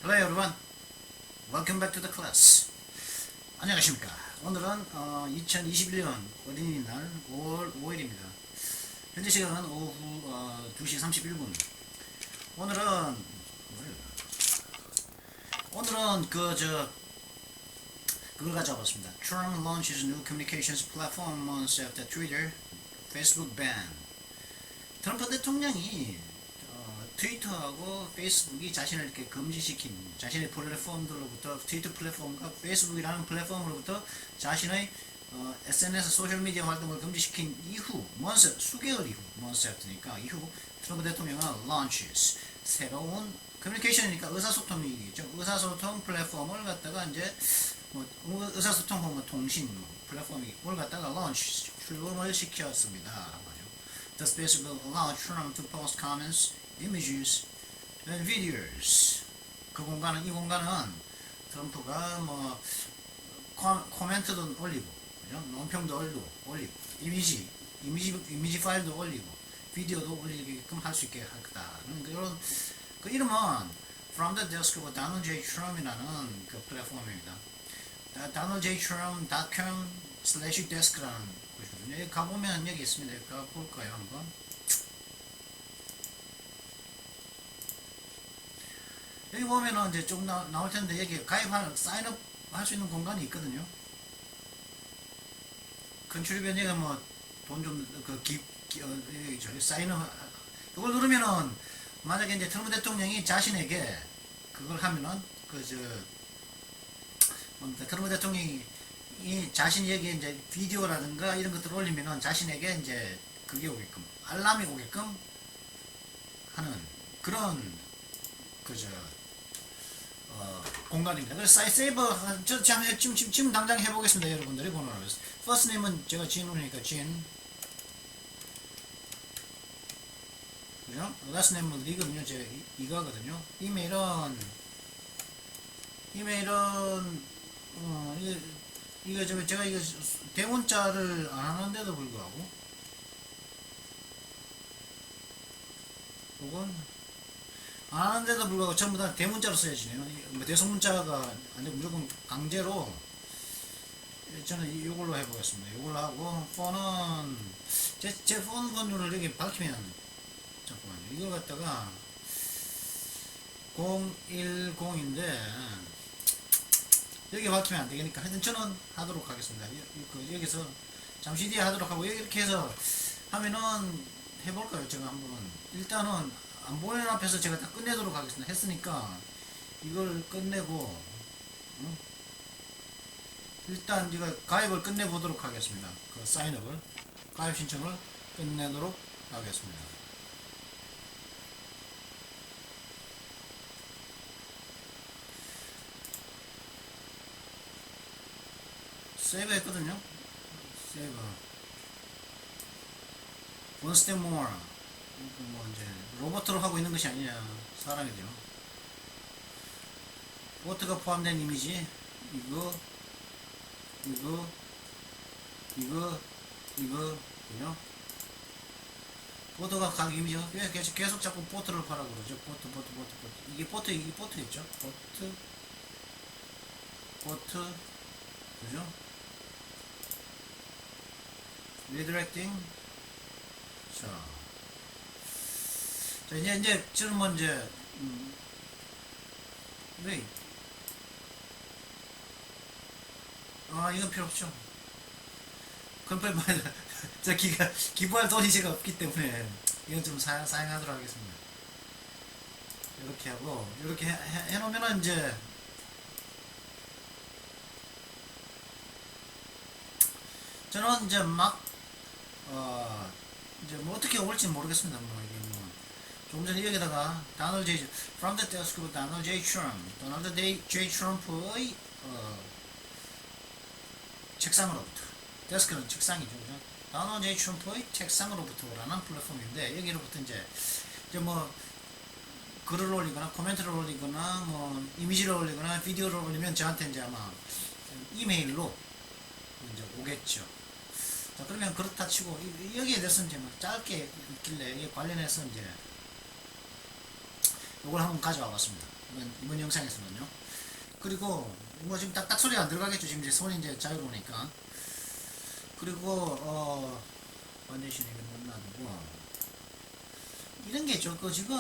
Hello everyone, welcome back to the class. 안녕하십니까. 오늘은 2021년 어린이날 5월 5일입니다. 현재 시간은 오후 2시 31분. 오늘은 그걸 가져와봤습니다. Trump launches new communications platform months after Twitter, Facebook ban. 트럼프 대통령이 트위터하고 페이스북이 자신을 이렇게 금지시킨 자신의 플랫폼들로부터 트위터 플랫폼과 페이스북이라는 플랫폼으로부터 자신의 SNS 소셜미디어 활동을 금지시킨 이후 수개월 이후 months니까 이후 트럼프 대통령은 launches 새로운 커뮤니케이션이니까 의사소통이겠죠. 의사소통 플랫폼을 갖다가 이제 의사소통 혹은 통신 플랫폼을 갖다가 launch 출범을 시켰습니다. The space will allow Trump to post comments, images, and videos. 이 공간은 트럼프가 코멘트도 올리고, 논평도 올리고, 이미지 파일도 올리고, 비디오도 올리게끔 할 수 있게 하겠다는 그런 그 이름은 From the Desk of Donald J. Trump이라는 그 플랫폼입니다. donaldjtrump.com/desk라는 곳이거든요. 여기 가보면 여기 있습니다. 여기 가볼까요 한번? 여기 보면은 이제 좀 나올 텐데 여기 사인업 할 수 있는 공간이 있거든요. 컨트리뷰 여기 돈 좀 사인업 이걸 누르면은 만약에 이제 트럼프 대통령이 자신에게 그걸 하면은 트럼프 대통령이 자신이 여기 이제 비디오라든가 이런 것들을 올리면은 자신에게 이제 그게 오게끔 알람이 오게끔 하는 그런 공간입니다. 그래서 세이버 지금 당장 해보겠습니다. 여러분들이 보는 거예요. 퍼스트 네임은 제가 진우니까 진, 그죠? 라스트 네임은 리거든요. 제가 이거거든요. 이메일은 제가 이거 대문자를 안 하는데도 불구하고 혹은 안 하는데도 불구하고 전부 다 대문자로 써야지네요. 대소문자가 아니고 무조건 강제로 저는 이걸로 해보겠습니다. 이걸로 하고 폰은 제 폰 번호를 여기 밝히면 잠깐만요. 이걸 갖다가 010인데 여기 밝히면 안 되니까 하여튼 저는 하도록 하겠습니다. 여기서 잠시 뒤에 하도록 하고 이렇게 해서 하면은 해볼까요? 제가 한번 일단은 안 보이는 앞에서 제가 다 끝내도록 하겠습니다. 했으니까 이걸 끝내고 일단 제가 가입을 끝내보도록 하겠습니다. 그 사인업을 가입 신청을 끝내도록 하겠습니다. 세이브 했거든요. 세이브 one step more 이제 로봇으로 하고 있는 것이 아니냐 사람이죠. 보트가 포함된 이미지 이거 그죠? 보트가 각 이미지가 계속 자꾸 보트를 파라고 그러죠. 보트 이게 보트겠죠? 보트 그죠? 리디렉팅 자 이제 저는 왜 이건 필요 없죠. 금팔 저 기부할 돈이 제가 없기 때문에 이건 좀 사용하도록 하겠습니다. 이렇게 하고 이렇게 해놓으면은 이제 저는 이제 이제 어떻게 올지 모르겠습니다. 이게 조금 전에 여기다가 From the Desk of Donald J. Trump의 책상으로부터 데스크는 책상이죠. Donald J. Trump의 책상으로부터라는 플랫폼인데 여기로부터 이제 글을 올리거나 코멘트를 올리거나 이미지를 올리거나 비디오를 올리면 저한테 이제 아마 이메일로 이제 오겠죠. 자, 그러면 그렇다 치고 여기에 대해서 이제 짧게 있길래 관련해서 이제 이걸 한번 가져와 봤습니다. 이번 영상에서는요. 그리고 뭐 지금 딱딱 소리가 안 들어가겠죠. 지금 이제 손이 이제 자유로우니까. 그리고 컨디션 이거 못 놔두고 이런 게 있죠. 그 지금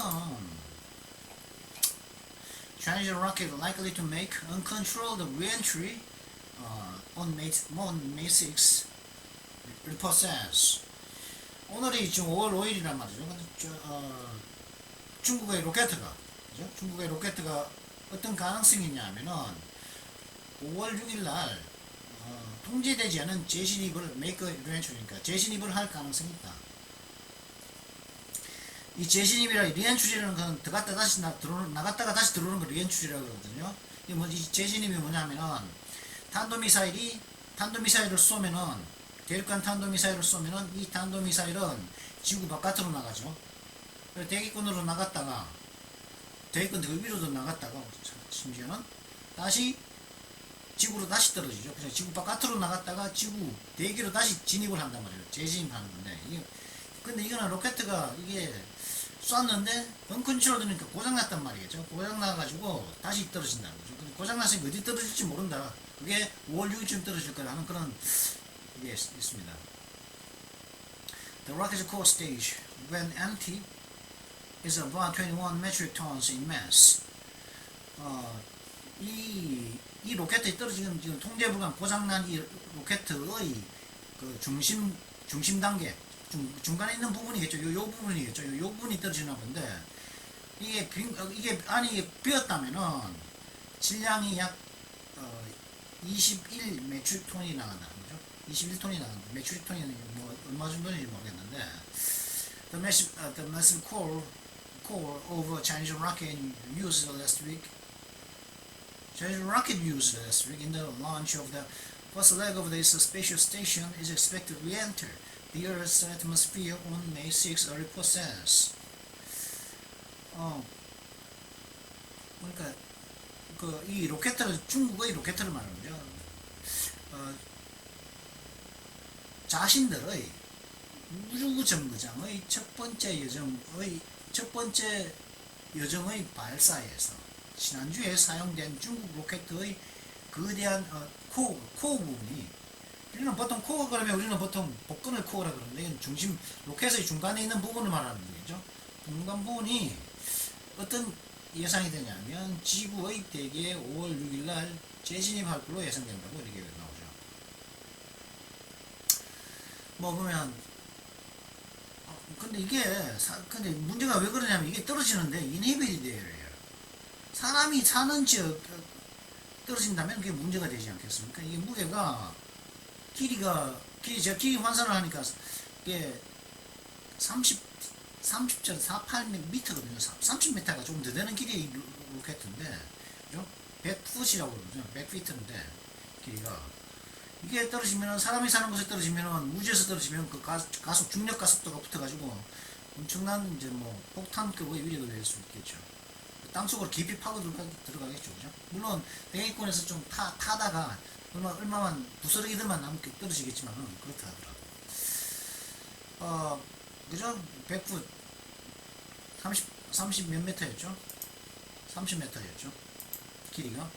Chinese rocket likely to make uncontrolled re-entry on May 6. report says. 오늘이 지금 5월 5일이란 말이죠. 근데 중국의 로켓가, 그죠? 중국의 로켓가 어떤 가능성이 있냐면은 5월 6일 날 통제되지 않은 재진입을 make re-entry니까 재진입을 할 가능성이 있다. 이 재진입이라 리엔추리라는 건 들어갔다 다시 나갔다가 다시 들어오는 걸 리엔추리라고 그러거든요. 이 재진입이 뭐냐면은 탄도미사일을 쏘면은 대륙간 탄도미사일을 쏘면은 이 탄도미사일은 지구 바깥으로 나가죠. 대기권으로 나갔다가 대기권 그 위로도 나갔다가 심지어는 다시 지구로 다시 떨어지죠. 그래서 지구 바깥으로 나갔다가 지구 대기로 다시 진입을 한단 말이에요. 재진입하는 건데 근데 이거는 로켓가 이게 쐈는데 언컨트롤되니까 고장났단 말이겠죠. 고장나가지고 다시 떨어진다는 거죠. 고장났으니까 어디 떨어질지 모른다. 그게 5월 6일쯤 떨어질 거라 하는 그런 게 있습니다. The rocket's core stage, when empty, is about 21 metric tons in mass. 이 로켓이 떨어지는 지금 통제 불가능 고장난 이 로켓의 그 중심 단계 중간에 있는 부분이겠죠. 요 부분이겠죠. 요 부분이 떨어지는 건데 이게 안이 비었다면은 질량이 약 21 메트릭 톤이 나간다는 거죠. 21톤이 나간다. 메트릭 톤이 뭐 얼마 정도인지 모르겠는데 the massive core of a Chinese rocket used last week. Chinese rocket used last week in the launch of the first leg of this space station is expected to re-enter the Earth's atmosphere on May 6, a report says. 그러니까 이 로켓을 중국의 로켓을 말하는 거죠. 자신들의 우주 정거장의 첫 번째 여정의 발사에서 지난주에 사용된 중국 로켓의 거대한 코어 부분이 우리는 보통 코어 그러면 우리는 보통 복근을 코어라 그러는데 이건 중심 로켓의 중간에 있는 부분을 말하는 거겠죠. 중간 부분이 어떤 예상이 되냐면 지구의 대기에 5월 6일 날 재진입할 걸로 예상된다고 이렇게 나오죠. 뭐 그러면 근데 문제가 왜 그러냐면 이게 떨어지는데 인헤비리 돼요. 사람이 사는 지역 떨어진다면 그게 문제가 되지 않겠습니까? 이게 무게가 제가 길이 환산을 하니까 이게 30.48m거든요. 30m가 조금 더 되는 길이의 로켓인데, 그죠? 100풋이라고 그러죠. 100피트인데, 길이가. 이게 떨어지면은, 사람이 사는 곳에 떨어지면은, 우주에서 떨어지면 그 중력 가속도가 붙어가지고 엄청난 이제 뭐 폭탄급의 위력을 낼 수 있겠죠. 땅속으로 깊이 파고 들어가겠죠. 그죠? 물론, 대기권에서 좀 타다가 얼마만 부스러기들만 남게 떨어지겠지만 그렇다 하더라고요. 그죠? 100풋 30 몇 미터였죠? 30m였죠? 길이가.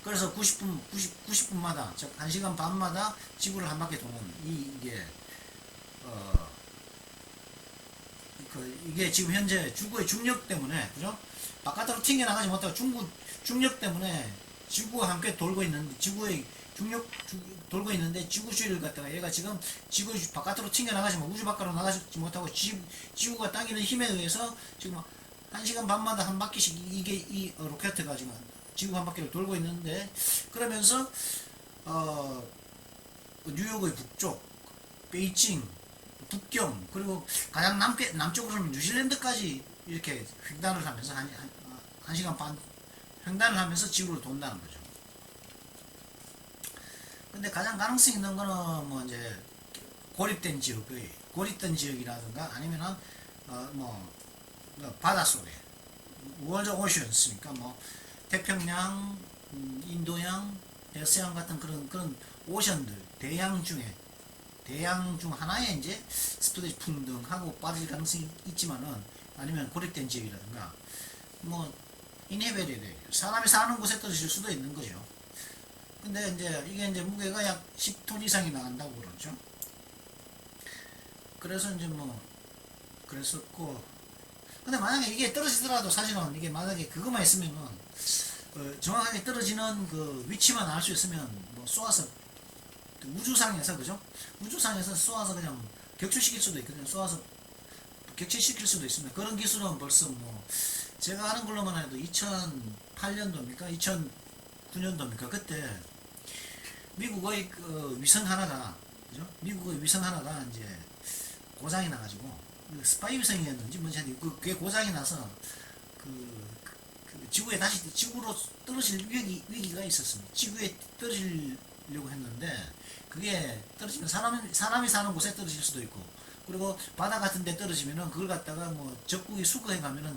그래서 90분마다 즉 1시간 반마다 지구를 한 바퀴 도는 이게 지금 현재 지구의 중력 때문에, 그죠? 바깥으로 튕겨나가지 못하고 중력 때문에 지구와 함께 돌고 있는데, 돌고 있는데 지구 주위를 갖다가 얘가 지금 지구 바깥으로 튕겨나가지만 우주 바깥으로 나가지 못하고 지구가 당기는 힘에 의해서 지금 1시간 반마다 한 바퀴씩 이 로켓가 지금 지구 한 바퀴를 돌고 있는데, 그러면서 뉴욕의 북쪽, 베이징, 북경, 그리고 가장 남쪽으로는 뉴질랜드까지 이렇게 횡단을 하면서 한 시간 반 횡단을 하면서 지구를 돈다는 거죠. 근데 가장 가능성 있는 거는 뭐 이제 고립된 지역이라든가 아니면은 바닷속에 월드 오션스니까 뭐 태평양, 인도양, 대서양 같은 그런 오션들, 대양 중 하나에 이제 스프레드 풍등하고 빠질 가능성이 있지만은 아니면 고립된 지역이라든가 뭐 인해벨이 사람이 사는 곳에 떨어질 수도 있는 거죠. 근데 이제 이게 이제 무게가 약 10톤 이상이 나간다고 그러죠. 그래서 이제 뭐 그랬었고, 근데 만약에 이게 떨어지더라도 사실은 이게 만약에 그것만 있으면은 정확하게 떨어지는 그 위치만 알 수 있으면 뭐 쏘아서 우주상에서 그죠? 우주상에서 쏘아서 그냥 격추시킬 수도 있거든요. 쏘아서 격추시킬 수도 있습니다. 그런 기술은 벌써 뭐 제가 아는 걸로만 해도 2008년도입니까? 2009년도입니까? 그때 미국의 그 위성 하나가 그죠? 미국의 위성 하나가 이제 고장이 나가지고 스파이 위성이었는지 뭔지 그게 고장이 나서 그 지구에 다시 지구로 떨어질 위기가 있었습니다. 지구에 떨어지려고 했는데 그게 떨어지면 사람이 사는 곳에 떨어질 수도 있고, 그리고 바다 같은 데 떨어지면은 그걸 갖다가 뭐 적국이 수거해 가면은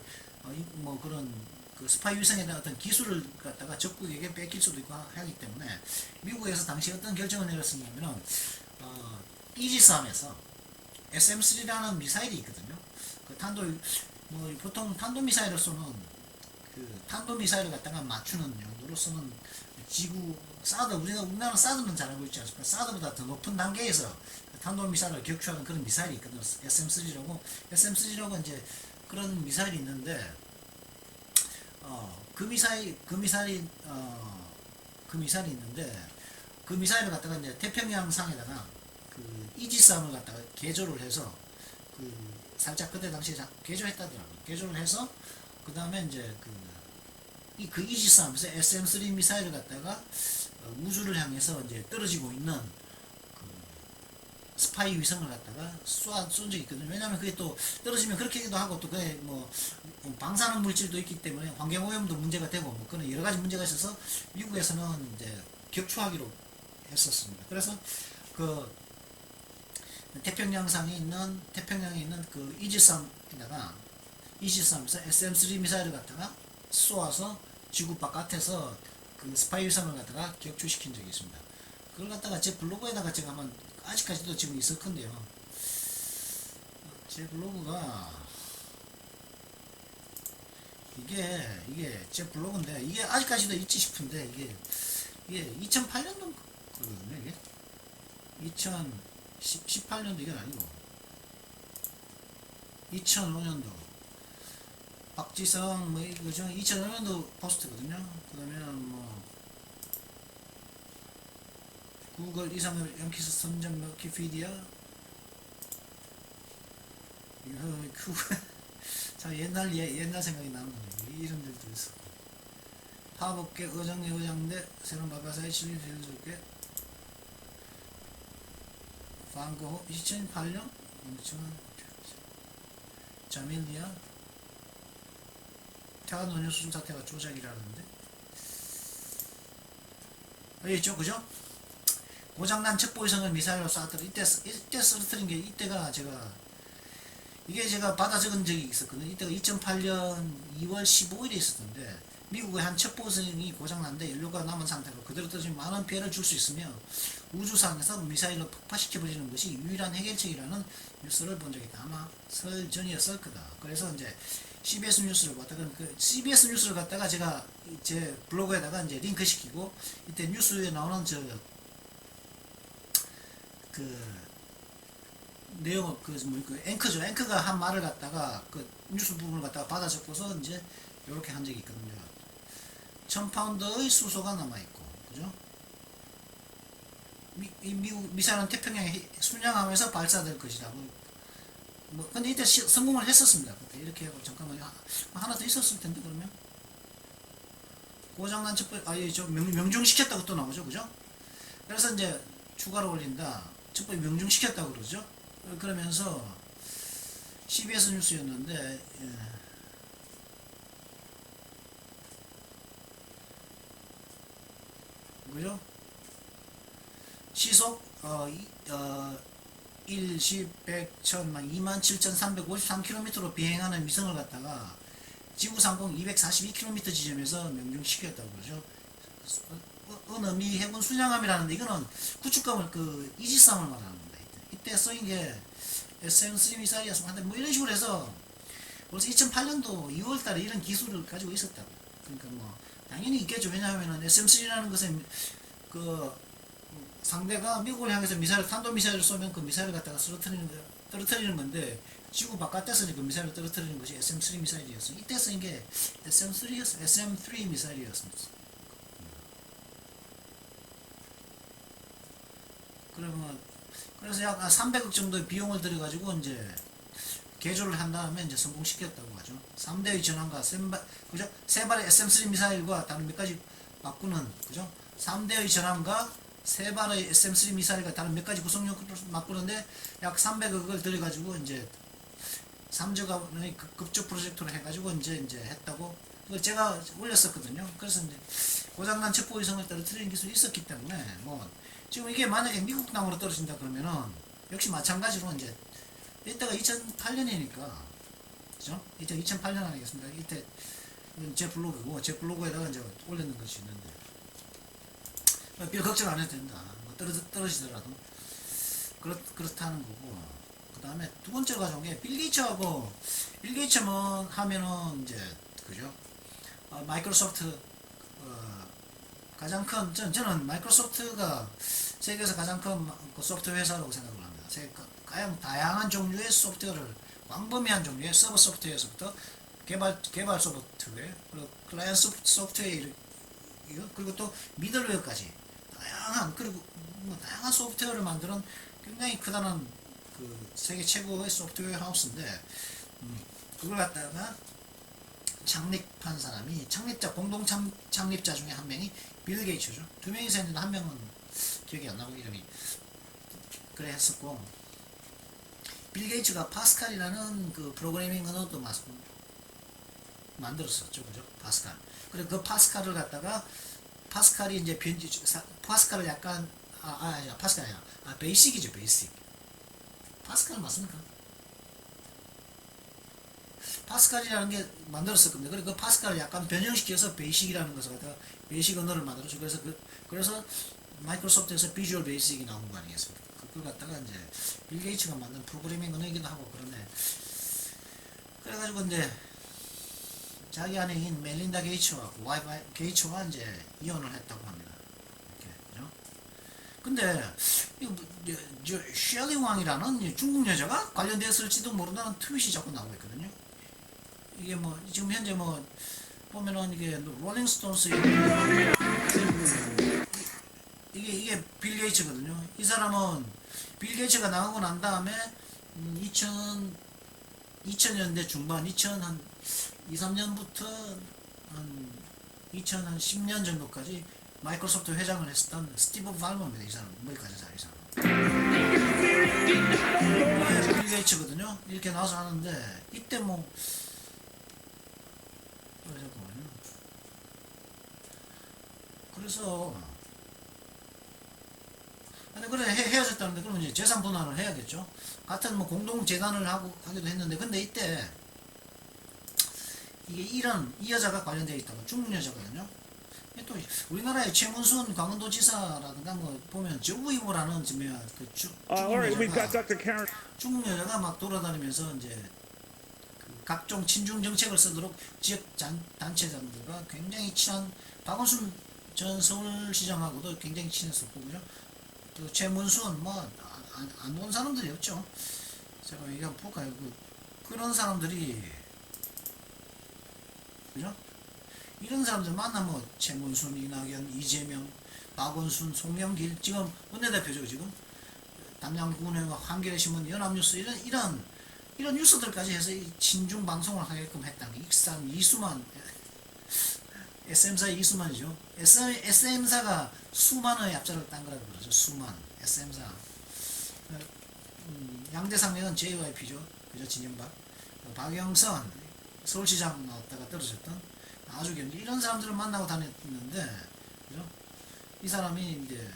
뭐 그런 그 스파이 위성에 대한 어떤 기술을 갖다가 적국에게 뺏길 수도 있고 하기 때문에 미국에서 당시 어떤 결정을 내렸었냐면은 이지스함에서 SM-3라는 미사일이 있거든요. 그 뭐 보통 탄도미사일을 쏘는 그 탄도미사일을 갖다가 맞추는 용도로 쓰는 지구 사드, 우리나라는 사드는 잘 알고 있지 않습니까? 사드보다 더 높은 단계에서 탄도미사일을 격추하는 그런 미사일이 있거든요. SM-3라고 이제 그런 미사일이 있는데 그 미사일이 있는데 그 미사일을 갖다가 이제 태평양 상에다가 그 이지스함을 갖다가 개조를 해서 그 살짝 그때 당시에 개조했다더라고요. 개조를 해서 그 다음에 이제 그 이지스함에서 SM-3 미사일을 갖다가 우주를 향해서 이제 떨어지고 있는 그 스파이 위성을 갖다가 쏜 적이 있거든요. 왜냐하면 그게 또 떨어지면 그렇게도 하고 또 그게 뭐 방사능 물질도 있기 때문에 환경 오염도 문제가 되고 뭐 그런 여러 가지 문제가 있어서 미국에서는 이제 격추하기로 했었습니다. 그래서 그 태평양에 있는 그 이지스함에서 SM-3 미사일을 갖다가 쏘아서 지구 바깥에서 그 스파이 위성을 갖다가 격추시킨 적이 있습니다. 그걸 갖다가 제 블로그에다가 제가 한번 아직까지도 지금 있었건데요. 제 블로그가 이게 제 블로그인데 이게 아직까지도 있지 싶은데 이게 2008년도 거거든요. 이게 2018년도 이건 아니고 2005년도 박지성 뭐 그죠? 2005년도 포스트거든요. 그다음에 뭐 구글 이상엽 영키스 선전 위키피디아 이거 자 옛날 생각이 나는 거예요. 이름들도 있었고 파업계 의장대 새로운 바가사의 실리 제일좋게 방고 2008년 자밀리아 태아 노년 수준 사태가 조작이라는데 있죠, 그죠? 고장난 첩보위성을 미사일로 쐈더니 이때 쓰러뜨린 게 이때가 제가 받아 적은 적이 있었거든요. 이때가 2008년 2월 15일에 있었는데 미국의 한 첩보위성이 고장난데 연료가 남은 상태로 그대로 떨어지면 많은 피해를 줄 수 있으며 우주상에서 미사일로 폭파시켜버리는 것이 유일한 해결책이라는 뉴스를 본 적이 있다. 아마 설 전이었을 거다. 그래서 이제 CBS 뉴스를 봤다가 CBS 뉴스를 갖다가 제가 제 블로그에다가 이제 링크 시키고 이때 뉴스에 나오는 내용 앵커죠. 앵커가 한 말을 갖다가 그 뉴스 부분을 갖다가 받아 적고서 이제 이렇게 한 적이 있거든요. 1000파운드의 수소가 남아있고, 그죠? 미국 미사일은 태평양에 순양하면서 발사될 것이라고. 뭐 근데 이때 성공을 했었습니다. 그때 이렇게 하고 잠깐만요. 하나 더 있었을 텐데 그러면 고장난 첩보 명중시켰다고 또 나오죠, 그죠? 그래서 이제 추가로 올린다. 첩보에 명중시켰다고 그러죠. 그러면서 CBS 뉴스였는데 그죠? 시속 1, 10, 100, 1000, 27,353km로 비행하는 위성을 갖다가 지구 상공 242km 지점에서 명중시켰다고 그러죠. 어느 미 해군 순양함이라는데 이거는 구축함을 이지스함을 말하는 겁니다. 이때 쓰인 게 SM-3 미사일이었으면 한데 뭐 이런 식으로 해서 벌써 2008년도 2월 달에 이런 기술을 가지고 있었다고. 그러니까 뭐 당연히 있겠죠. 왜냐하면은 SM3라는 것은 그 상대가 미국을 향해서 미사일, 탄도미사일을 쏘면 그 미사일을 갖다가 떨어뜨리는 건데, 지구 바깥에서 그 미사일을 떨어뜨리는 것이 SM3 미사일이었어요. 이때 쓴 게 SM3 미사일이었습니다. 그러면, 그래서 약 300억 정도의 비용을 들여가지고 이제 개조를 한 다음에 이제 성공시켰다고 하죠. 3대의 전함과 그죠? 세 발의 SM3 미사일과 다른 몇 가지 바꾸는, 그죠? 3대의 전함과 세 발의 SM3 미사일과 다른 몇 가지 구성력을 바꾸는데 약 300억을 들여가지고 이제 3조간의 급조 프로젝트를 해가지고 이제 했다고. 그걸 제가 올렸었거든요. 그래서 이제 고장난 첩보위성을 떨어뜨리는 기술이 있었기 때문에 뭐 지금 이게 만약에 미국 땅으로 떨어진다 그러면은 역시 마찬가지로 이제 이때가 2008년이니까, 그죠? 이때 2008년 아니겠습니까? 이때 제 블로그고, 제 블로그에다가 이제 올렸는 것이 있는데, 별 걱정 안 해도 된다. 뭐 떨어지더라도 그렇다는 거고. 그 다음에 두 번째로 가져온 게 빌 게이츠만 하면은 이제, 그죠? 마이크로소프트, 가장 큰, 저는 마이크로소프트가 세계에서 가장 큰 소프트웨어 회사라고 생각을 합니다. 가장 다양한 종류의 소프트웨어를, 광범위한 종류의 서버 소프트웨어에서부터 개발 소프트웨어, 그리고 클라이언트 소프트웨어, 그리고 또 미들웨어까지 다양한 소프트웨어를 만드는 굉장히 크다는 그 세계 최고의 소프트웨어 하우스인데, 그걸 갖다가 창립한 사람이, 공동 창립자 중에 한 명이 빌 게이츠죠. 두 명이서 했는데 한 명은 기억이 안 나고 이름이 그래 했었고, 빌 게이츠가 파스칼이라는 그 프로그래밍 언어도 만들었었죠, 그죠? 파스칼. 그리고 그 파스칼을 갖다가, 파스칼이 이제 파스칼을 약간, 파스칼이 아니라, 베이식이죠, 베이식. 파스칼 맞습니까? 파스칼이라는 게 만들었을 겁니다. 그리고 그 파스칼을 약간 변형시켜서 베이식이라는 것을 갖다가 베이식 언어를 만들었죠. 그래서 마이크로소프트에서 비주얼 베이식이 나온 거 아니겠습니까? 그걸 갖다가 이제 빌 게이츠가 만든 프로그래밍 언어이기도 하고 그러네. 그래가지고 이제 자기 아내인 멜린다 게이츠와 이제 이혼을 했다고 합니다. 이렇게, 그죠? 근데 셜리 왕이라는 중국 여자가 관련되었을지도 모른다는 트윗이 자꾸 나오고 있거든요. 이게 뭐 지금 현재 뭐 보면은 이게 롤링스톤스, 이게 빌 게이츠거든요. 이 사람은 빌 게이츠가 나가고 난 다음에 2000년대 중반, 2000한 2, 3년부터 한 2010년 정도까지 마이크로소프트 회장을 했었던 스티브 발머입니다. 이 사람, 머리까지 잘, 이 사람. 빌 게이츠거든요. 이렇게 나와서 하는데, 이때 뭐, 그래서, 아니, 그래, 헤어졌다는데, 그러면 이제 재산 분할을 해야겠죠. 같은 뭐 공동 재단을 하기도 했는데, 근데 이때, 이 여자가 관련되어 있다고, 중국 여자거든요. 또 우리나라의 최문순 강원도지사라든가 뭐 보면 저우이보라는 그 중국 여자가 막 돌아다니면서 이제 그 각종 친중 정책을 쓰도록 지역 단체장들과 굉장히 친한, 박원순 전 서울시장하고도 굉장히 친했었고, 그죠? 또 최문순 뭐 안 본 사람들이었죠. 제가 이거 한번 볼까요? 그런 사람들이, 그죠? 이런 사람들 만나면 최문순, 이낙연, 이재명, 박원순, 송영길, 지금 원내대표죠. 지금 담양군의 한겨레신문, 연합뉴스 이런 뉴스들까지 해서 친중 방송을 하게끔 했다는 게 익산 이수만, SM사 이수만이죠. SM사가 수만의 앞자를 딴 거라고 그러죠. 수만, SM사. 양대상명은 JYP죠. 그죠? 진영박. 박영선 서울시장 나왔다가 떨어졌던 아주 이런 사람들을 만나고 다녔는데, 그죠? 이 사람이 이제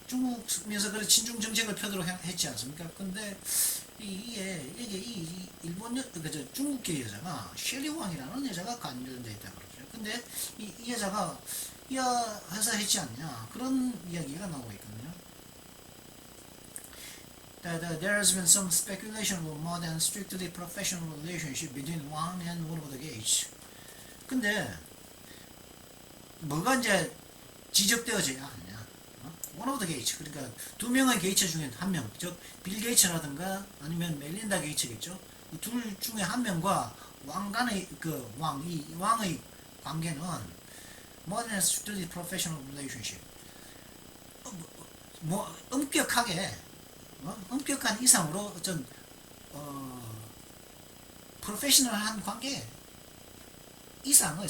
중국에서 그래 친중 정책을 펴도록 했지 않습니까? 근데 이게 일본 그저 중국계 여자가 쉐리 왕이라는 여자가 관련돼 있다 그러죠. 근데 이 여자가 회사 했지 않냐, 그런 이야기가 나오고 있거든요. that there has been some speculation about more than strictly professional relationship between Wang and one of the Gates. 근데 뭐가 이제 지적되어져야 하느냐? One of the Gates. 그러니까 두 명의 게이츠 중에 한 명, 즉 빌 게이츠라든가 아니면 멜린다 게이츠겠죠. 둘 중에 한 명과 왕 간의 이 왕의 관계는 more than strictly professional relationship. 뭐 엄격하게 엄격한 이상으로 어떤 프로페셔널한 관계 이상의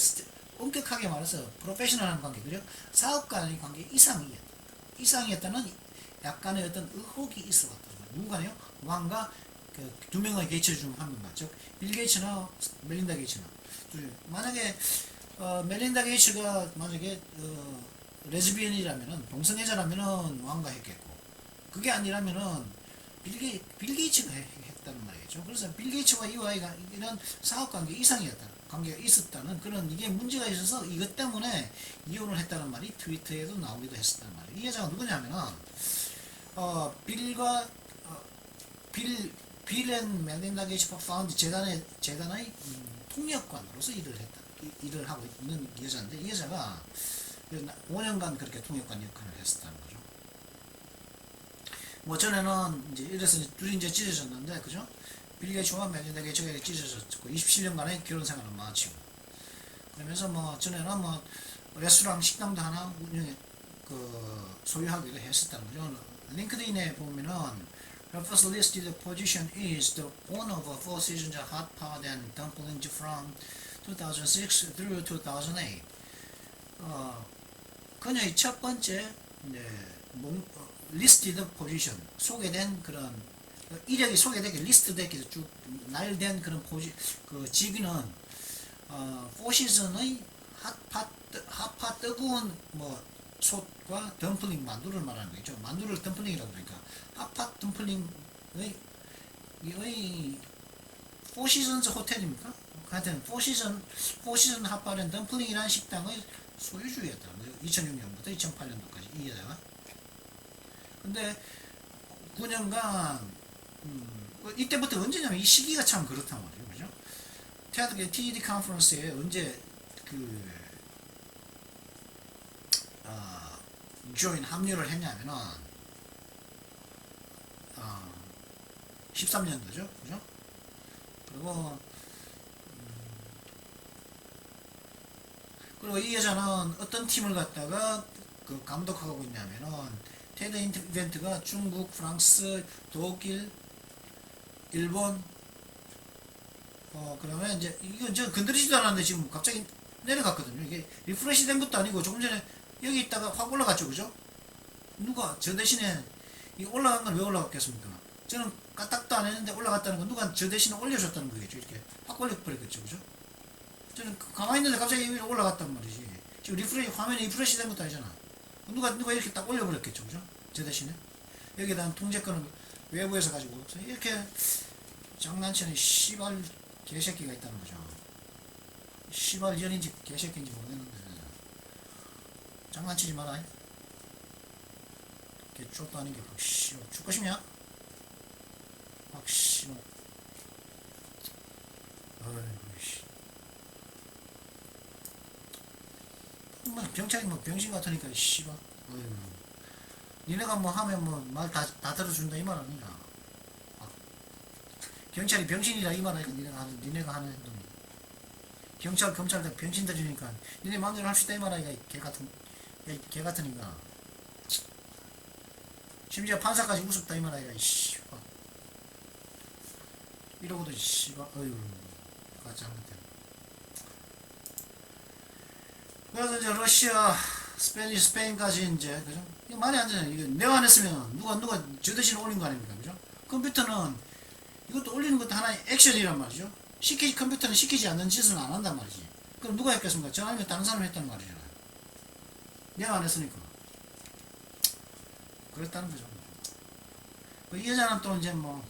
엄격하게 말해서 프로페셔널한 관계 그리고 사업가의 관계 이상이었다는 약간의 어떤 의혹이 있어왔다. 누가요? 왕과 그 두 명의 게이츠 중 한 명만, 즉 빌 게이츠나 멜린다 게이츠나 만약에 멜린다 게이츠가 만약에 레즈비언이라면은 동성애자라면은 왕과 했겠고 그게 아니라면은 빌 게이츠가 했다는 말이죠. 그래서 빌 게이츠와 이 아이가 이런 사업 관계 이상이었다. 관계가 있었다는 그런 이게 문제가 있어서 이것 때문에 이혼을 했다는 말이 트위터에도 나오기도 했었단 말이에요. 이 여자가 누구냐면은 빌 앤 멜린다 게이츠 파운드 재단의 통역관으로서 일을 하고 있는 여자인데 이 여자가 5년간 그렇게 통역관 역할을 했었다는 거죠. 뭐 전에는 이제 이래서 둘이 이제 찢어졌는데 그죠? 빌 게이츠와 멜린다 게이츠가 찢어졌고 27년간의 결혼 생활을 마치고 그러면서 뭐 전에는 뭐 레스토랑 식당도 하나 운영해 소유하기도 했었다는 거죠. 링크드인에 보면은 her first listed position is the owner of a Four Seasons hot pot and dumplings from 2006 through 2008. 그녀의 첫 번째 listed position 소개된 그런 이력이 소개되게 리스트되게 쭉 나열된 그런 직위는 Four Seasons의 핫팟 뜨거운 뭐 솥과 덤플링 만두를 말하는 거죠. 만두를 덤플링이라고 그러니까 핫팟 덤플링의 포시즌스 호텔입니까? 하여튼 포시즌 핫팟 앤 덤플링이라는 식당의 소유주였다는 거죠. 2006년부터 2008년도까지 이 여자가. 근데 9년간 이때부터 언제냐면 이 시기가 참 그렇단 말이에요. 그죠? TED 컨퍼런스에 언제 join 합류를 했냐면은 13년도죠, 그죠? 그리고 이 여자는 어떤 팀을 갖다가 감독하고 있냐면은 테드 이벤트가 중국, 프랑스, 독일, 일본 그러면 이제 이건 저 건드리지도 않았는데 지금 갑자기 내려갔거든요. 이게 리프레시 된 것도 아니고 조금 전에 여기 있다가 확 올라갔죠, 그죠? 누가 저 대신에 이 올라간 건 왜 올라갔겠습니까? 저는 까딱도 안 했는데 올라갔다는 건 누가 저 대신에 올려줬다는 거겠죠. 이렇게 확 올려버렸겠죠, 그죠? 저는 가만히 있는데 갑자기 위로 올라갔단 말이지. 지금 화면에 리프레시 된 것도 아니잖아. 누가 이렇게 딱 올려버렸겠죠, 그죠? 저 대신에 여기다 통제권을 외부에서 가지고 이렇게 장난치는 씨발 개새끼가 있다는 거죠. 씨발 년인지 개새끼인지 모르겠는데 장난치지 마라. 걔 쫓도 아닌 게 확 씨발 죽고 싶냐? 확 씨발 어이구 씨 경찰이 뭐 병신 같으니까 씨발 어이구 니네가 뭐 하면 뭐 말 다 들어준다 이 말 아니야. 경찰이 병신이라 이 말 아니까 니네가 하는 행동. 검찰 다 병신들이니까 니네 마음대로 할 수 있다 이 말 아니까 개 같으니까. 심지어 판사까지 우습다 이 말 아니까 씨. 이러고도 씨발 어휴 까지 한것 그래서 이제 러시아 스페인까지 이제 그죠? 이거 말이 안 되잖아요. 이거 내가 안 했으면 누가 저 대신 올린 거 아닙니까, 그죠? 컴퓨터는 이것도 올리는 것도 하나의 액션이란 말이죠. 컴퓨터는 시키지 않는 짓은 안 한단 말이지. 그럼 누가 했겠습니까? 저 아니면 다른 사람이 했단 말이잖아요. 내가 안 했으니까. 그랬다는 거죠. 이 여자는 또 이제 뭐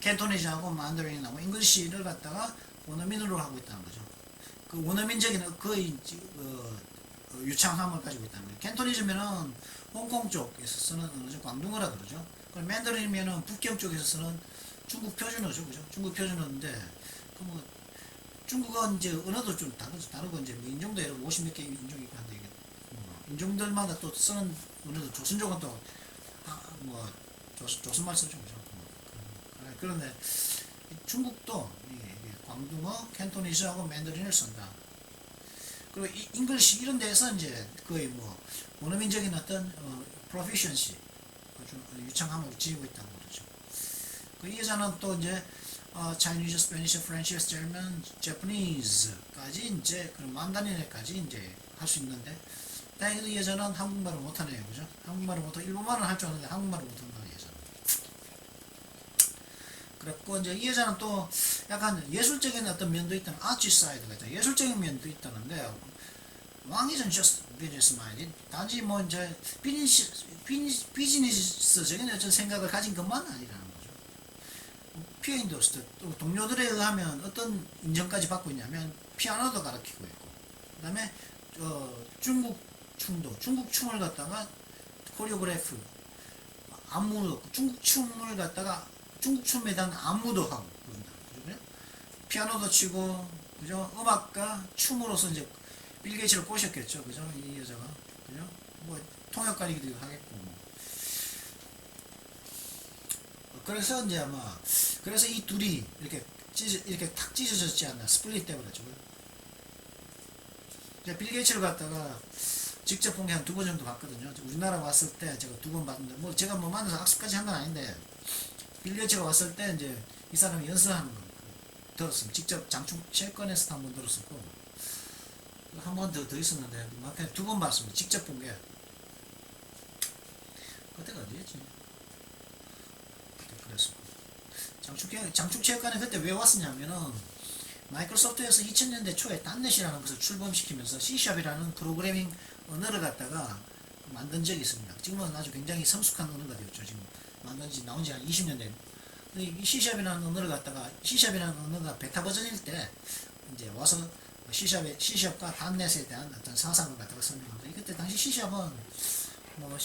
캔토니즈하고 만다린하고 뭐 잉글리시를 갖다가 원어민으로 하고 있다는 거죠. 그 원어민적인 거의 유창함을 가지고 있다는 거예요. 캔토니즈면은 홍콩 쪽에서 쓰는 언어죠. 광둥어라 그러죠. 그 맨더린이면은 북경 쪽에서 쓰는 중국 표준어죠, 그죠? 중국 표준어인데, 그 뭐, 중국은 이제 언어도 좀 다르고, 이제 뭐 인종도 여러 50몇 개 인종이 있고 한데, 이게, 뭐 인종들마다 또 쓰는 언어도, 조선족은 또, 뭐, 조선말 쓰죠, 그죠? 그런데, 중국도, 광둥어, 캔토니즈하고 맨더린을 쓴다. 그리고 잉글리시 이런 데서 이제 거의 뭐, 원어민적인 어떤, proficiency, 유창함을 지니고 있다고 그러죠. 그 여자는 또 이제 Chinese, Spanish, French, German, Japanese까지 이제 그런 만다린에까지 이제 할 수 있는데, 다행히도 여자는 한국말을 못하네요, 그죠? 한국말을 못하고 일본말은 할 줄 아는데 한국말을 못한다 여자는. 그랬고 이제 이 여자는 또 약간 예술적인 어떤 면도 있다는 아치 사이드가 있다. 예술적인 면도 있다는데 왕이전 just business minded. 단지 뭐 이제 비즈니스적인 어떤 생각을 가진 것만 아니라는 거죠. 피아니스트 또 동료들에 의하면 어떤 인정까지 받고 있냐면 피아노도 가르치고 있고, 그다음에 중국 춤을 갖다가 코리오그래프 안무도 중국 춤을 갖다가 중국 춤에 대한 안무도 하고 그런다. 그죠? 피아노도 치고, 그죠? 음악가 춤으로서 이제 빌 게이츠를 꼬셨겠죠, 그죠? 이 여자가, 그죠? 뭐 통역가이기도 하겠고, 뭐. 그래서 이제 아마 그래서 이 둘이 이렇게 탁 찢어졌지 않나, 스플릿 돼버렸죠. 빌 게이츠를 갖다가 직접 본 게 한 두 번 정도 봤거든요. 우리나라 왔을 때 제가 두 번 봤는데, 뭐 제가 뭐 만나서 악수까지 한 건 아닌데, 빌 게이츠가 왔을 때 이제 이 사람이 연설하는 거 들었습니다. 직접 장충 채권에서 한 번 들었었고, 한 번 더 있었는데, 두 번 봤습니다. 직접 본 게. 그때가 어디였지? 그때 그랬었고. 장충체육관에 그때 왜 왔었냐면은, 마이크로소프트에서 2000년대 초에 단넷이라는 것을 출범시키면서 C샵이라는 프로그래밍 언어를 갖다가 만든 적이 있습니다. 지금은 아주 굉장히 성숙한 언어가 되었죠. 지금 나온 지 한 20년 된. 이 C샵이라는 언어를 갖다가, C샵이라는 언어가 베타 버전일 때, 이제 와서 C샵과 단넷에 대한 어떤 사상을 갖다가 설명합니다. 그때 당시 C샵은 뭐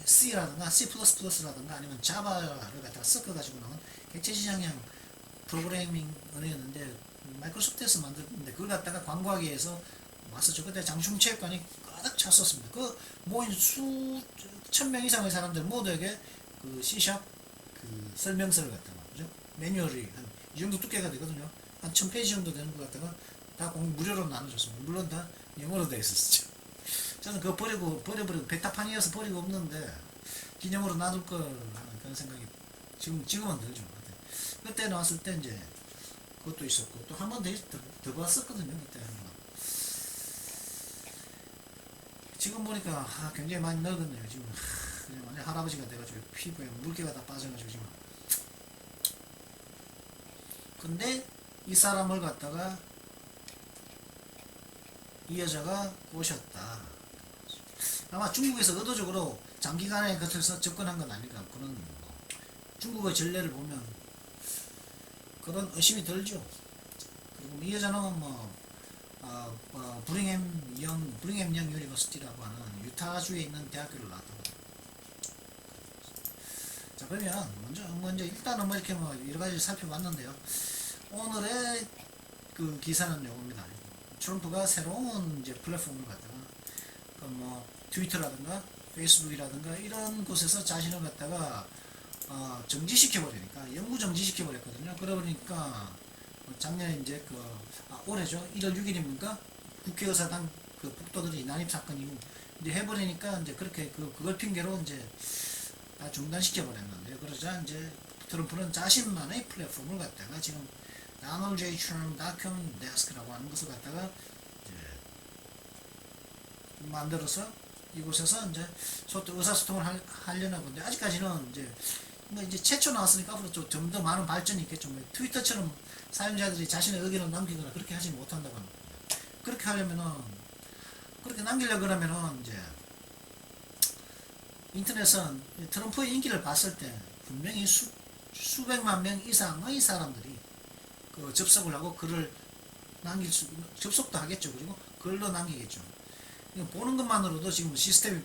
C라든가 C++라든가 아니면 자바를 갖다가 섞어가지고 나온 객체지향형 프로그래밍 언어였는데, 마이크로소프트에서 만들었는데 그걸 갖다가 광고하기 위해서 왔었죠. 그때 장충체육관이 가득 찼었습니다. 그 모인 수천 명 이상의 사람들 모두에게 그 C샵 그 설명서를 갖다가, 그죠? 매뉴얼이 한 이 정도 두께가 되거든요. 한 1000페이지 정도 되는 것 갖다가 다 무료로 나눠줬습니다. 물론 다 영어로 되어 있었죠. 저는 그거 버려버리고 베타판이어서 버리고 없는데 기념으로 놔둘 걸 하는 그런 생각이 지금은 들죠. 그때 나왔을 때 이제 그것도 있었고, 또 한 번 더 봤었거든요. 그때 한 번. 지금 보니까 굉장히 많이 늙었네요. 지금 그냥 완전 할아버지가 돼가지고 피부에 물기가 다 빠져가지고 지금. 근데 이 사람을 갖다가 이 여자가 꼬셨다. 아마 중국에서 의도적으로 장기간에 겉에서 접근한 건 아닐까. 그런 중국의 전례를 보면 그런 의심이 들죠. 그리고 이 여자는 브링햄 영 유니버시티라고 하는 유타주에 있는 대학교를 나왔다고. 자, 그러면 먼저 일단은 뭐 이렇게 뭐 여러 가지 살펴봤는데요. 오늘의 그 기사는 요겁니다. 트럼프가 새로운 이제 플랫폼을 갖다가 뭐 트위터라든가 페이스북이라든가 이런 곳에서 자신을 갖다가 정지시켜버리니까, 영구 정지시켜버렸거든요. 그러니까 작년에 이제 올해죠. 1월 6일입니까? 국회의사당 그 폭도들이 난입 사건이 이제 해버리니까 이제 그렇게 그걸 핑계로 이제 다 중단시켜버렸는데요. 그러자 이제 트럼프는 자신만의 플랫폼을 갖다가 지금 donaldjtrump.com desk라고 하는 것을 갖다가 이제 만들어서 이곳에서 이제 소통 의사소통을 하려나 본데, 아직까지는 이제 최초 나왔으니까 앞으로 좀 더 많은 발전이 있겠죠. 트위터처럼 사용자들이 자신의 의견을 남기거나 그렇게 하지 못한다고 합니다. 그렇게 하려면은, 그렇게 남기려고 그러면은 이제 인터넷은 트럼프의 인기를 봤을 때 분명히 수백만 명 이상의 사람들이 접속을 하고 글을 접속도 하겠죠. 그리고 글로 남기겠죠. 보는 것만으로도 지금 시스템이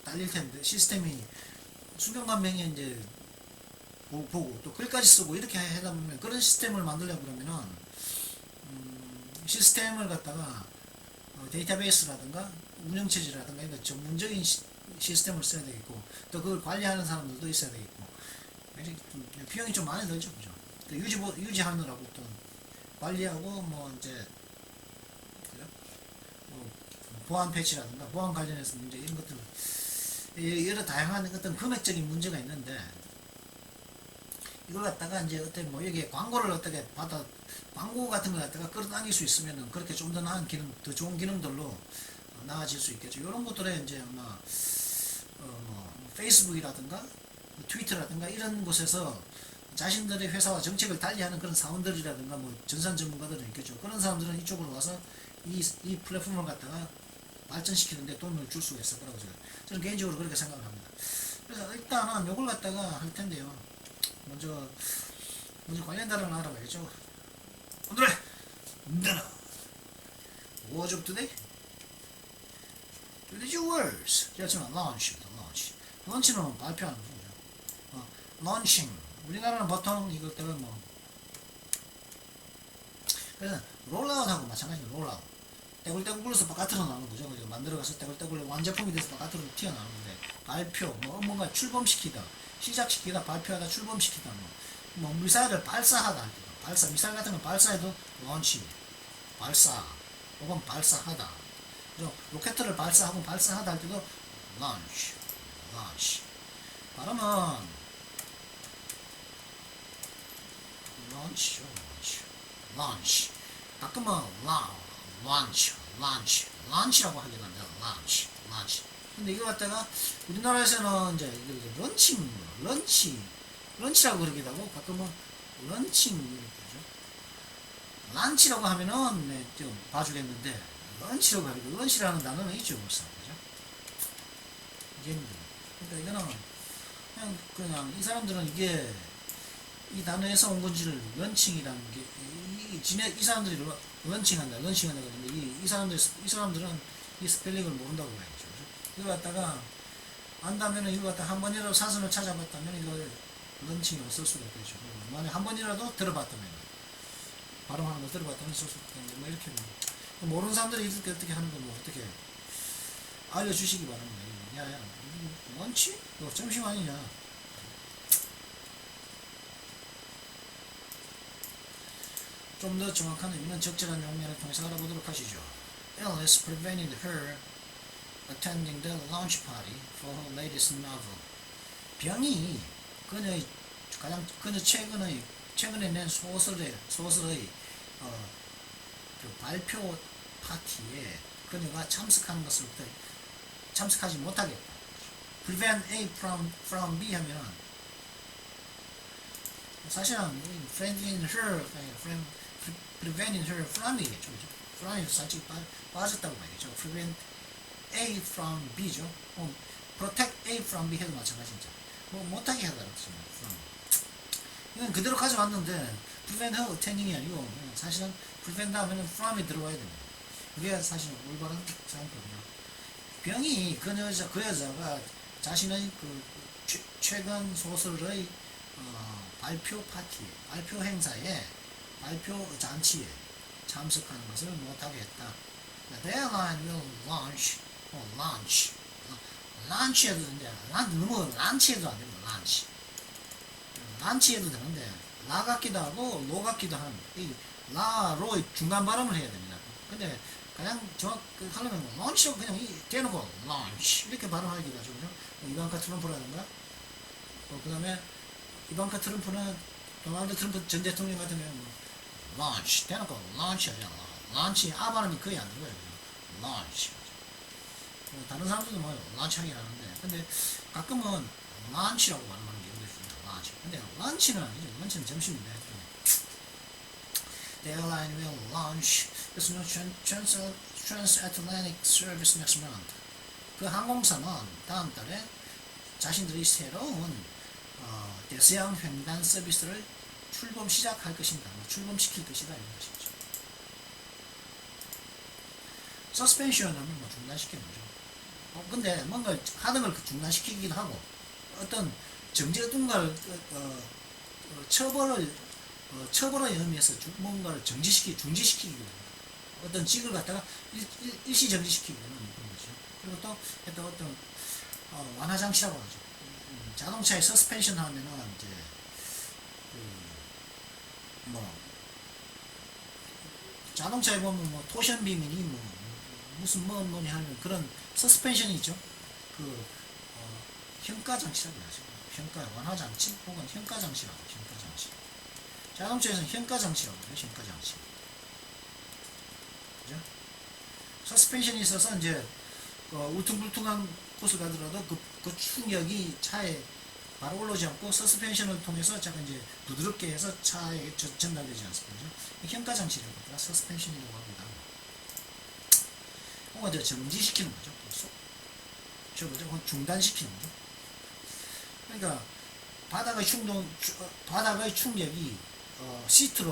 딸릴 텐데, 시스템이 수백만 명이 이제 보고 또 글까지 쓰고 이렇게 하다 보면 그런 시스템을 만들려고 그러면은 시스템을 갖다가 데이터베이스라든가 운영체제라든가 이런 전문적인 시스템을 써야 되겠고 또 그걸 관리하는 사람들도 있어야 되겠고 비용이 좀 많이 들죠, 그죠? 또 유지하느라고 또 관리하고 뭐 이제 뭐 보안 패치라든가 보안 관련해서 문제 이런 것들 여러 다양한 어떤 금액적인 문제가 있는데 이걸 갖다가 이제 어떻게 뭐 여기에 광고를 어떻게 받아 광고 같은 걸 갖다가 끌어당길 수 있으면은 그렇게 좀 더 나은 기능, 더 좋은 기능들로 나아질 수 있겠죠. 이런 것들에 이제 아마 뭐 페이스북이라든가 트위터라든가 이런 곳에서 자신들의 회사와 정책을 달리하는 그런 사원들이라든가 뭐 전산 전문가들은 있겠죠. 그런 사람들은 이쪽으로 와서 이 플랫폼을 갖다가 발전시키는데 도움을 줄 수가 있을 거라고 저는 개인적으로 그렇게 생각을 합니다. 그래서 일단은 요걸 갖다가 할 텐데요. 먼저 관련 단어를 알아봐야죠. 오늘의 단어 Words of today? Today's words. 제가 지금 launch입니다. launch는 발표하는 거죠. launching. 우리나라는 보통 이것 때문에 뭐 그래서 롤아웃하고 마찬가지입니다. 롤아웃. 떼굴떼굴 굴러서 바깥으로 나오는 거죠. 만들어가서 떼굴떼굴 완제품이 돼서 바깥으로 튀어나오는 건데 발표, 뭐 뭔가 출범시키다, 시작시키다, 발표하다, 출범시키다, 뭐 미사일을 발사하다 할 때도 발사, 미사일 같은 거 발사해도 런치, 발사, 혹은 발사하다. 그죠? 로켓을 발사하고 발사하다 할 때도 launch. 발음은 launch. 가끔은 launch라고 하긴 합니다. launch. 근데 이거 갖다가 우리나라에서는 이제 런치라고 그러기도 하고 가끔은 런칭 이렇게 하죠. 런치라고 하면은 네, 좀 봐주겠는데 런치라고 하기도 런치라는 단어는 있죠 벌써, 그죠? 이게 그러니까 이거는 그냥 이 사람들은 이게 이 단어에서 온 건지를 런칭이라는 게 이 사람들이 런칭한다 그러는데 이 사람들은 이 스펠링을 모른다고 봐야죠. 이거 갖다가 안다면은 이거 갖다 한 번이라도 사전을 찾아봤다면 이걸 런칭이라고 쓸 수가 있겠죠. 만약 한 번이라도 들어봤다면 발음하는 거 들어봤다면 쓸 수 있겠는데 뭐 이렇게 모르는 사람들이 이렇게 어떻게 하는 거 뭐 어떻게 알려주시기 바랍니다. 야야 런치? 너 점심 아니냐? 좀 더 정확한 의미는 적절한 용례를 통해서 알아보도록 하시죠. Alice prevented her attending the launch party for her latest novel. 병이 그녀의 최근에 낸 소설의 그 발표 파티에 그녀가 참석하지 못하겠다. Prevent A from B 하면 사실은 preventing her from이겠죠. from이 살짝 빠졌다고 봐야겠죠. prevent A from B죠. protect A from B 해도 마찬가지입니다. 뭐 못하게 하다 from. 이건 그대로 가져왔는데 prevent her attending이 아니고 사실은 prevent 하면 from이 들어와야 됩니다. 그게 사실 올바른 사용법이에요. 병이 그 여자가 자신의 그 최근 소설의 발표 파티, 발표 행사에, 발표 잔치에 참석하는 것을 못하게 했다. The airline will launch 해도 되는데, 너무 란치해도 안 됩니다. 란치해도 되는데, 라 같기도 하고, 로 같기도 한, 이 라로의 중간 발음을 해야 됩니다. 근데, 그냥 하려면 launch하고 그냥 대놓고 launch 이렇게 발음하기도 하죠. 그죠? 이방카 트럼프라든가, 그 다음에 이방카 트럼프는 도널드 트럼프 전 대통령 같은 경우는 launch 대놓고 launch 하잖아. launch 아 발음이 거의 안 들어요. launch. 다른 사람들도 뭐 launch 하긴 하는데, 근데 가끔은 launch라고 발음하는 경우도 있습니다. launch. 근데 launch는 아니죠. launch는 점심인데. The airline will launch its new transatlantic service next month. 그 항공사는 다음 달에 자신들이 새로운 대서양 횡단 서비스를 시작할 것입니다. 출범시킬 것이다 이런 것이죠. 서스펜션은 뭐 중단시키는 거죠. 근데 뭔가 하는 걸 중단시키기도 하고 어떤 정제 어떤 걸 처벌의 의미에서 뭔가를 중지시키기 어떤 직을 갖다가 일시 정지시키기 위한 거죠. 그리고 또 어떤 완화 장치라고 하죠. 자동차에 서스펜션 하면은 이제 뭐 자동차에 보면 뭐 토션 비밀이 무슨 뭐니 하는 그런 서스펜션이 있죠. 현가 장치라고 하죠. 현가 완화 장치 혹은 현가 장치라고 하죠. 현가 장치. 자동차에서는 현가 장치라고 해요. 현가 장치. 그죠? 서스펜션이 있어서 이제 울퉁불퉁한 곳을 가더라도 그 충격이 차에 바로 올라오지 않고 서스펜션을 통해서 잠깐 이제 부드럽게 해서 차에 전달되지 않습니까? 현가 장치라고 합니다. 서스펜션이라고 합니다. 뭔가 정지시키는 거죠. 중단시키는 거죠. 그러니까 바닥의 충격이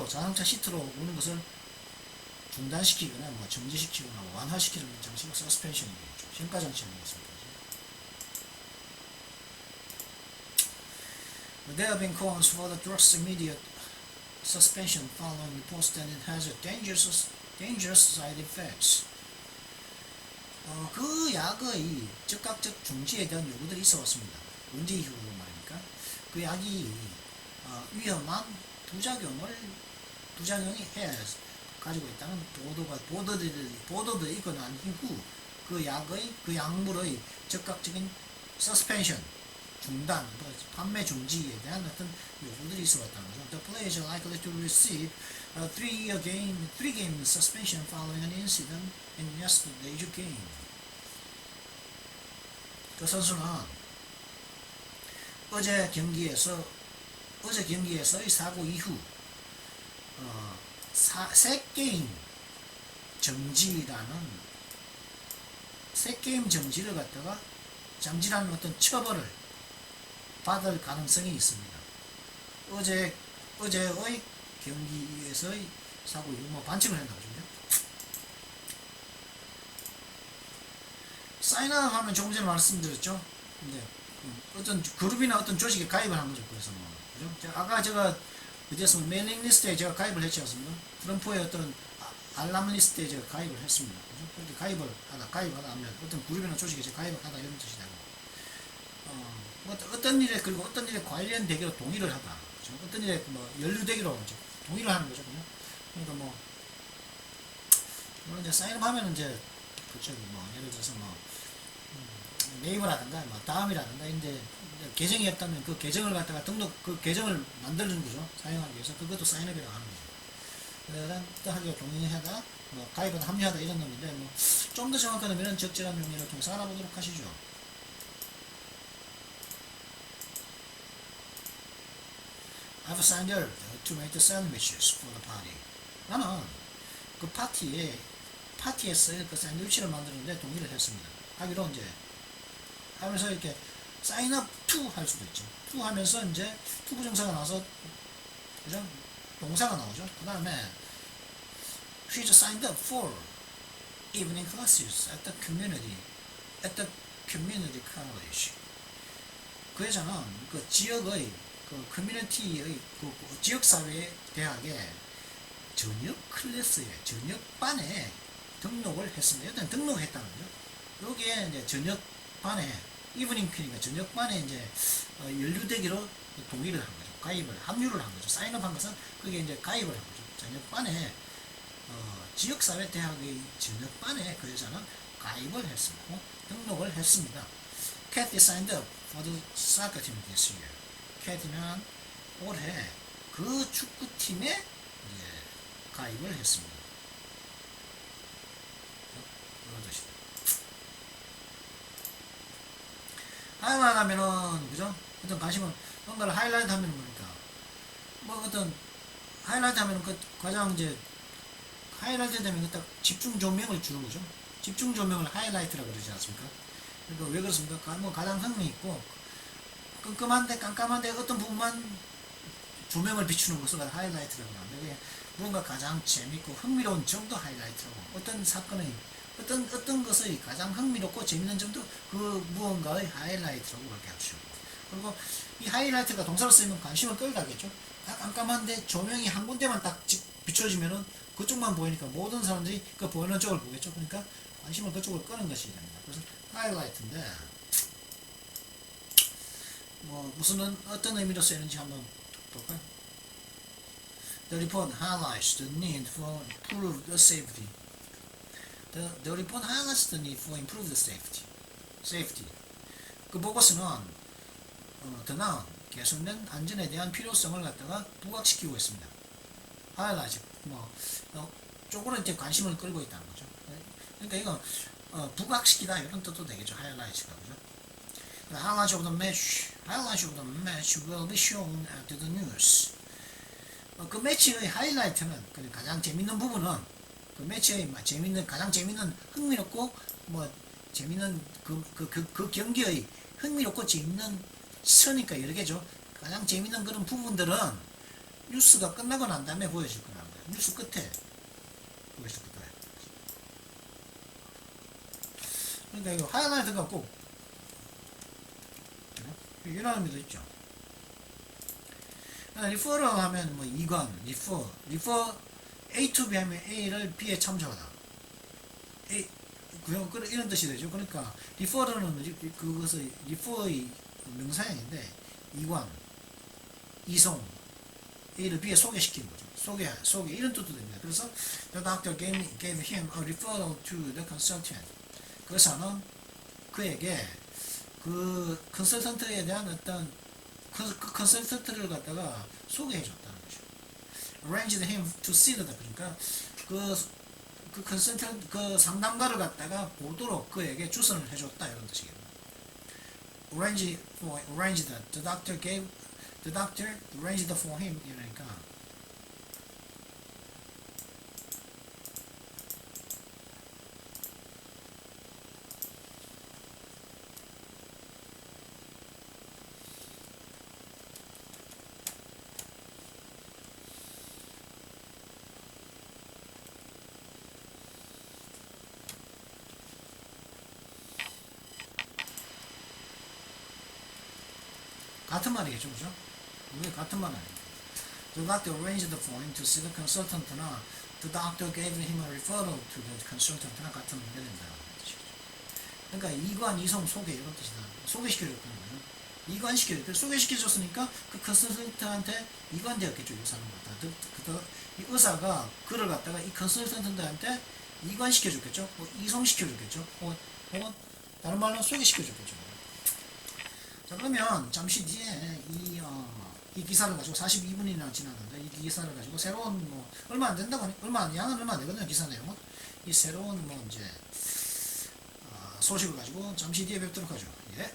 자동차 시트로 오는 것을 중단시키거나 정지시키거나 완화시키는 장치가 서스펜션이겠죠. 현가 장치라고 했습니다. There have been calls for the drug's immediate suspension following reports that it has a dangerous side effects. 그 약의 즉각적 중지에 대한 요구들이 있어 왔습니다. 언제 이후로 말입니까? 그 약이 위험한 부작용이 가지고 있다는 보도들이 있고 난 이후 그 약물의 즉각적인 서스펜션 중단, 판매 중지에 대한 어떤 요구들이 있어 왔다는 거죠. The players are likely to receive a 3-game suspension following an incident in yesterday's game. 그 선수는 어제 경기에서의 사고 이후 3게임 정지를 갖다가 잠지라는 어떤 처벌을 받을 가능성이 있습니다. 어제의 경기에서의 사고 이후 반칙을 한다고 하죠. 사인업 하면 조금 전에 말씀드렸죠. 근데 어떤 그룹이나 어떤 조직에 가입을 한 거죠. 그래서 그죠? 아까 제가 어디서 메일링 리스트에 제가 가입을 했지 않습니까? 트럼프의 어떤 알람 리스트에 제가 가입을 했습니다. 그죠? 그렇게 가입하다 하면 어떤 그룹이나 조직에 제가 가입을 하다 이런 뜻이 되고 어떤 일에 관련되기로 동의를 하다. 그죠? 어떤 일에 연루되기로 동의를 하는 거죠. 그죠? 그러니까 물론 이제 사인업 하면 이제 그쪽 예를 들어서 네이버라든가 다음이라든가 이제 계정이 없다면 그 계정을 갖다가 그 계정을 만드는 거죠. 사용하기 위해서 그것도 사인업이라고 하는 거죠. 하게 동의하다, 가입하다, 합류하다 이런 놈인데 좀 더 정확한 의미는 적절한 용어를 통해서 알아보도록 하시죠. I've signed up to make the sandwiches for the party. 나는 그 파티에서 그 샌드위치를 만드는데 동의를 했습니다. 하기로 이제 하면서 이렇게 sign up to 할 수도 있죠. to 하면서 이제 to 부정사가 나와서 그죠? 동사가 나오죠. 그 다음에 she's signed up for evening classes at the community college. 그 여자는 그 지역의 그 커뮤니티의 그 지역사회 대학에 저녁 반에 등록을 했습니다. 일단 등록했다는 거죠. 여기에 이제 저녁반에 이브닝 퀸이니까 저녁반에 이제 연루되기로 동의를 한 거죠. 합류를 한 거죠. 사인업 한 것은 그게 이제 가입을 한 거죠. 저녁반에 지역사회 대학의 저녁반에 그 여자는 가입을 했습니다. 등록을 했습니다. Kathy signed up for the soccer team this year. Kathy는 올해 그 축구팀에 이제 가입을 했습니다. 하이라이트 하면은 그죠? 어떤 관심은 뭔가를 하이라이트 하면은 뭐니까 어떤 하이라이트 하면은 그 가장 이제 하이라이트 되면 딱 집중 조명을 주는 거죠. 집중 조명을 하이라이트라고 그러지 않습니까? 그러니까 왜 그렇습니까? 가장 흥미 있고 깜깜한데 어떤 부분만 조명을 비추는 것을 하이라이트라고 합니다. 뭔가 가장 재밌고 흥미로운 점도 하이라이트라고, 어떤 사건의 어떤 것의 가장 흥미롭고 재밌는 점도 그 무언가의 하이라이트라고 그렇게 하시고, 그리고 이 하이라이트가 동사로 쓰이면 관심을 끌다겠죠. 깜깜한데 조명이 한 군데만 딱 비춰지면은 그쪽만 보이니까 모든 사람들이 그 보이는 쪽을 보겠죠. 그러니까 관심을 그쪽으로 끄는 것이 됩니다. 그래서 하이라이트인데 뭐 무슨 어떤 의미로 쓰이는지 한번 볼까요? The report highlights the need for improved safety. The report highlights the need for improved safety. Safety. 그 보고서는 더 나은 개선된 안전에 대한 필요성을 갖다가 부각시키고 있습니다. highlight 뭐 쪼그런 관심을 끌고 있다는 거죠. 그러니까 이거 부각시키다 이런 뜻도 되겠죠. highlight가 그죠? Highlights of the match will be shown after the news. 그 매치의 하이라이트는 가장 재밌는 부분은 그 매치의 가장 재밌는 흥미롭고 뭐 재밌는 그 경기의 흥미롭고 재밌는 선이니까 여러 개죠. 가장 재밌는 그런 부분들은 뉴스가 끝나고 난 다음에 보여줄 거란 말이에요. 뉴스 끝에 보여줄 거예요. 그러니까 이거 하이라이트가 꼭 이런 의미도 있죠. 리퍼를 하면 뭐 이관, 리퍼 A to B 하면 A를 B에 참조하다. 이런 뜻이 되죠. 그러니까 리퍼는 그것의 리퍼의 명사형인데 이관, 이송, A를 B에 소개시키는 거죠. 소개 이런 뜻도 됩니다. 그래서 the doctor gave him a referral to the consultant. 그 의사는 그에게 그 컨설턴트에 대한 어떤 그 컨설턴트를 갖다가 소개해줬다는 거죠. Arranged him to see the 그러니까 그 컨설턴트 그 상담가를 갖다가 보도록 그에게 주선을 해줬다 이런 뜻이겠네요. Arranged the doctor arranged for him 이러니까 같은 말이겠죠, 그죠? 이게 같은 말 아니에요. The doctor arranged for him to see the consultant나 the doctor gave him a referral to the consultant나 같은 의미가 된다는 뜻이죠. 그러니까 이관, 이성, 소개 이런 뜻이다. 소개시켜줬다는 거죠. 이관시켜줬다. 소개시켜줬으니까 그 컨설턴트한테 이관되었겠죠, 이 사람 갖다. 이 의사가 그를 갖다가 이 컨설턴트한테 이관시켜줬겠죠, 이송시켜줬겠죠, 혹은 다른 말로 소개시켜줬겠죠. 자, 그러면 잠시 뒤에 이 기사를 가지고 42분이나 지났는데 이 기사를 가지고 새로운 뭐 얼마 안 된다고 양은 얼마 안 되거든요. 기사 내용은 이 새로운 뭐 이제 소식을 가지고 잠시 뒤에 뵙도록 하죠. 예.